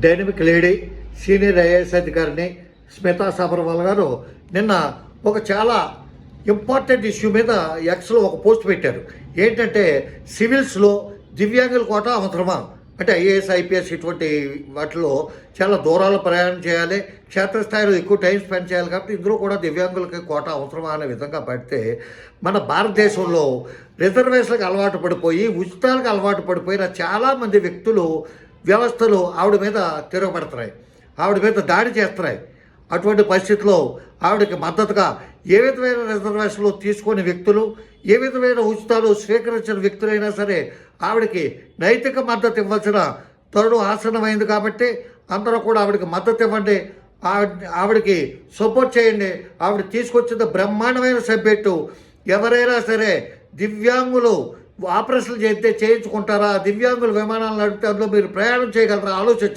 Dynamic lady senior IAS అధికారిని స్మితా సబర్వాల్ గారు నిన్న ఒక చాలా ఇంపార్టెంట్ ఇష్యూ మీద ఎక్స్లో ఒక పోస్ట్ పెట్టారు. ఏంటంటే సివిల్స్లో దివ్యాంగుల కోటా అవసరమా అంటే ఐఏఎస్ ఐపీఎస్ ఇటువంటి వాటిలో చాలా దూరాల ప్రయాణం చేయాలి, క్షేత్రస్థాయిలో ఎక్కువ టైం స్పెండ్ చేయాలి, కాబట్టి ఇందులో కూడా దివ్యాంగులకి కోటా అవసరమా అనే విధంగా పెడితే మన భారతదేశంలో రిజర్వేషన్లకు అలవాటు పడిపోయి ఉచితాలకు అలవాటు పడిపోయిన చాలామంది వ్యక్తులు వ్యవస్థలు ఆవిడ మీద తిరగబడుతున్నాయి, ఆవిడ మీద దాడి చేస్తున్నాయి. అటువంటి పరిస్థితుల్లో ఆవిడకి మద్దతుగా ఏ విధమైన రిజర్వేషన్లు తీసుకునే వ్యక్తులు, ఏ విధమైన ఉచితాలు స్వీకరించిన వ్యక్తులైనా సరే ఆవిడకి నైతిక మద్దతు ఇవ్వాల్సిన తరుణం ఆసన్నమైంది. కాబట్టి అందరూ కూడా ఆవిడకి మద్దతు ఇవ్వండి, ఆవిడకి సపోర్ట్ చేయండి. ఆవిడ తీసుకొచ్చిన బ్రహ్మాండమైన సబ్జెక్టు. ఎవరైనా సరే దివ్యాంగులు ఆపరేషన్లు చేయించుకుంటారా, దివ్యాంగులు విమానాలు నడిపితే అందులో మీరు ప్రయాణం చేయగలరా ఆలోచించండి.